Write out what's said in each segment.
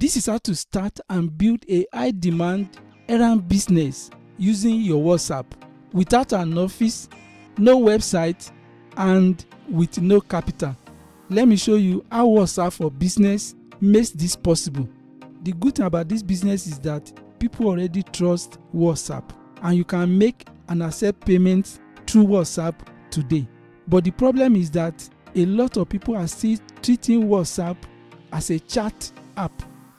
This is how to start and build a high demand errand business using your WhatsApp without an office, no website, and with no capital. Let me show you how WhatsApp for business makes this possible. The good thing about this business is that people already trust WhatsApp and you can make and accept payments through WhatsApp today. But the problem is that a lot of people are still treating WhatsApp as a chat app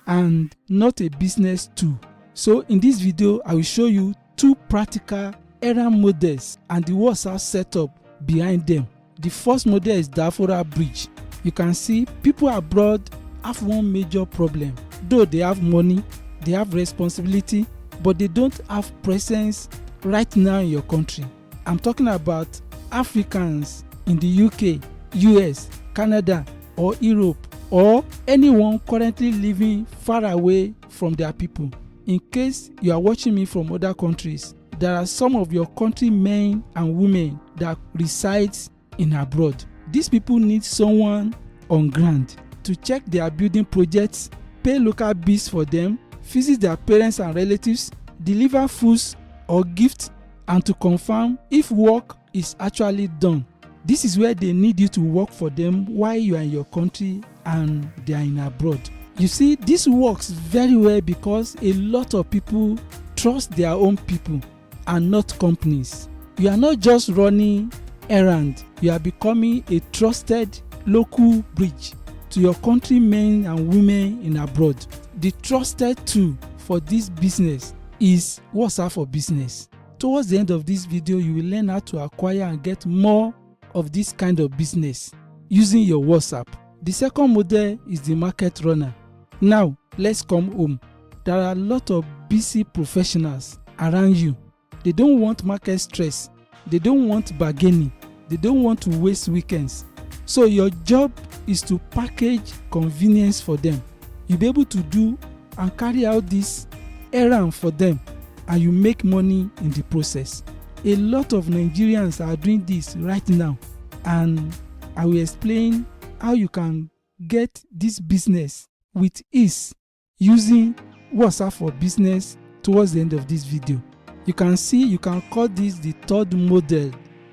and not a business tool. So in this video, I will show you two practical errand models and the WhatsApp setup behind them. The first model is Diaspora Bridge. You can see people abroad have one major problem. Though they have money, they have responsibility, but they don't have presence right now in your country. I'm talking about Africans in the UK, US, Canada, or Europe, or anyone currently living far away from their people. In case you are watching me from other countries, there are some of your countrymen and women that resides in abroad. These people need someone on ground to check their building projects, pay local bills for them, visit their parents and relatives, deliver foods or gifts, and to confirm if work is actually done. This is where they need you to work for them while you are in your country and they are in abroad. You see, this works very well because a lot of people trust their own people and not companies. You are not just running errand, you are becoming a trusted local bridge to your countrymen and women in abroad. The trusted tool for this business is WhatsApp for Business. Towards the end of this video, you will learn how to acquire and get more of this kind of business using your WhatsApp. The second model is the market runner. Now, let's come home. There are a lot of busy professionals around you. They don't want market stress. They don't want bargaining. They don't want to waste weekends. So your job is to package convenience for them. You'll be able to do and carry out this errand for them, and you make money in the process. A lot of Nigerians are doing this right now, and I will explain how you can get this business with ease using WhatsApp for Business towards the end of this video. You can see you can call this the third model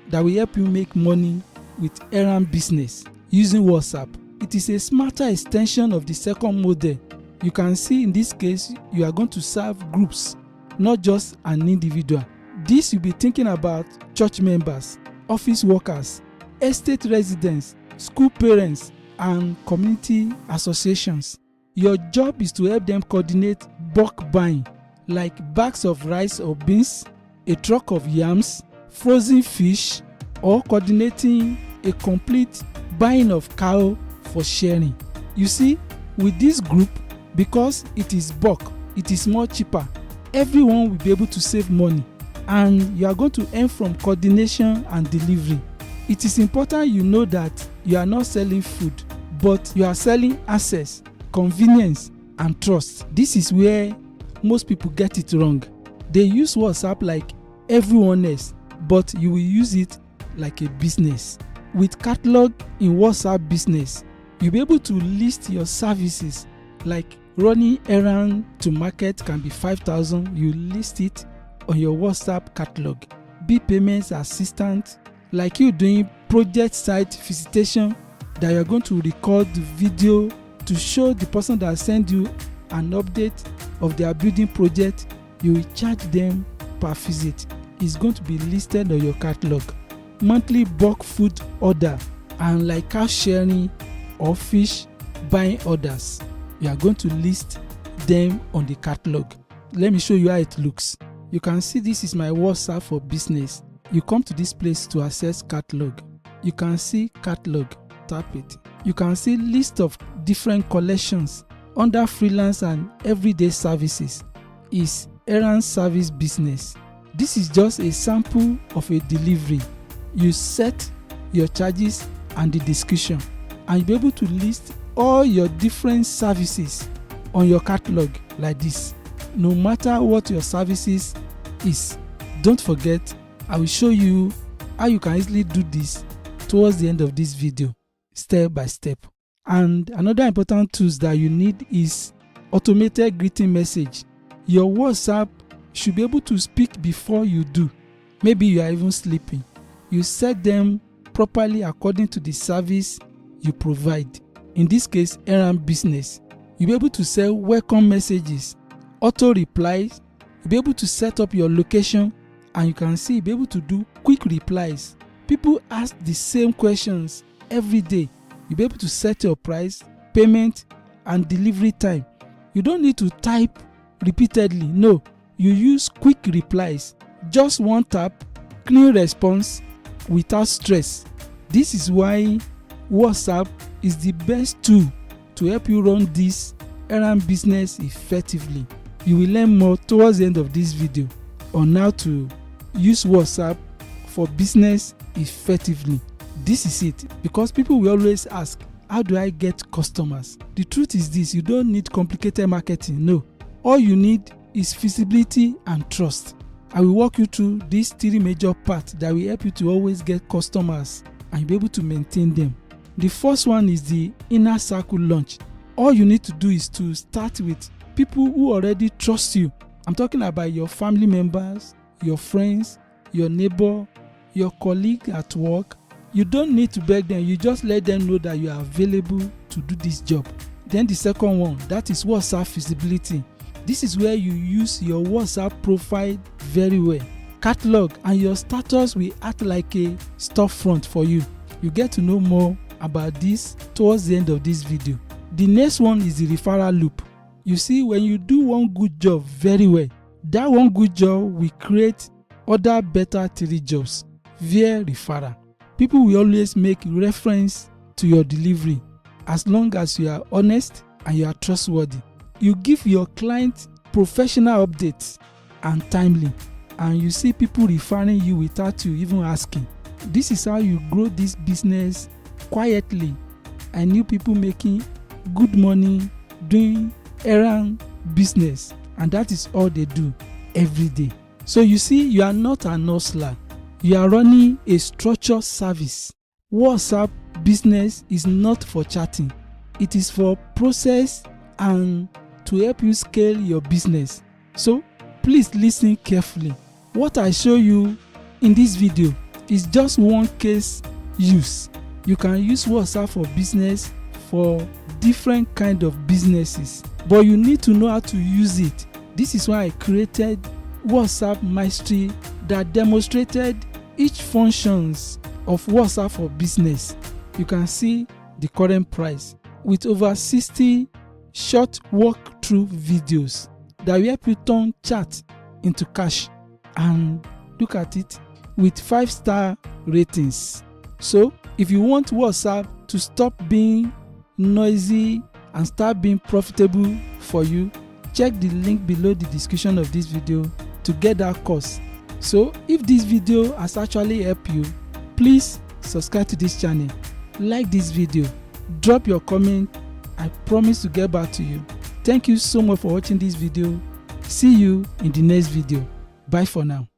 that will help you make money with errand business using WhatsApp. It is a smarter extension of the second model. You can see in this case you are going to serve groups, not just an individual. This you'll be thinking about church members, office workers, estate residents, school parents, and community associations. Your job is to help them coordinate bulk buying like bags of rice or beans, a truck of yams, frozen fish, or coordinating a complete buying of cow for sharing. You see, with this group, because it is bulk, it is more cheaper. Everyone will be able to save money, and you are going to earn from coordination and delivery. It is important you know that you are not selling food, but you are selling access, convenience, and trust. This is where most people get it wrong. They use WhatsApp like everyone else, but you will use it like a business. With catalog in WhatsApp Business, you'll be able to list your services like running errand to market can be 5,000. You list it on your WhatsApp catalog. Bill payments assistant, like you doing project site visitation, that you're going to record the video to show the person that sent you an update of their building project. You will charge them per visit. It's going to be listed on your catalog. Monthly bulk food order and like car sharing or fish buying orders, you are going to list them on the catalog. Let me show you how it looks. You can see this is my WhatsApp for Business. You come to this place to access catalog. You can see catalog, tap it. You can see list of different collections. Under freelance and everyday services is Errand Service Business. This is just a sample of a delivery. You set your charges and the description, and you'll be able to list all your different services on your catalog like this. No matter what your services is, don't forget, I will show you how you can easily do this towards the end of this video, step by step. And another important tools that you need is automated greeting message. Your WhatsApp should be able to speak before you do. Maybe you are even sleeping. You set them properly according to the service you provide. In this case, Errand business. You'll be able to send welcome messages, auto replies. You'll be able to set up your location, and you can see you'll be able to do quick replies. People ask the same questions every day. You'll be able to set your price, payment, and delivery time. You don't need to type repeatedly. No, you use quick replies. Just one tap, clean response without stress. This is why WhatsApp is the best tool to help you run this errand business effectively. You will learn more towards the end of this video on how to use WhatsApp for business effectively. This is it, because people will always ask, how do I get customers? The truth is this: you don't need complicated marketing. No, all you need is visibility and trust. I will walk you through these 3 major parts that will help you to always get customers and be able to maintain them. The first one is the inner circle launch. All you need to do is to start with people who already trust you. I'm talking about your family members, your friends, your neighbor, your colleague at work. You don't need to beg them. You just let them know that you are available to do this job. Then the second one, that is WhatsApp visibility. This is where you use your WhatsApp profile very well. Catalog and your status will act like a storefront for you. You get to know more about this towards the end of this video. The next one is the referral loop. You see, when you do one good job very well, that one good job will create other better 3 jobs via referral. People will always make reference to your delivery as long as you are honest and you are trustworthy. You give your client professional updates and timely, and you see people referring you without you even asking. This is how you grow this business quietly. I knew people making good money doing errand business, and that is all they do every day. So you see, you are not an hustler. You are running a structured service. WhatsApp business is not for chatting. It is for process and to help you scale your business. So please listen carefully. What I show you in this video is just one case use. You can use WhatsApp for business for different kind of businesses, but you need to know how to use it. This is why I created WhatsApp Mastery that demonstrated each functions of WhatsApp for business. You can see the current price with over 60 short walkthrough videos that will help you turn chat into cash, and look at it with 5-star ratings. So if you want WhatsApp to stop being noisy and start being profitable for you, check the link below the description of this video to get that course. So if this video has actually helped you, please subscribe to this channel, like this video, drop your comment. I promise to get back to you. Thank you so much for watching this video. See you in the next video. Bye for now.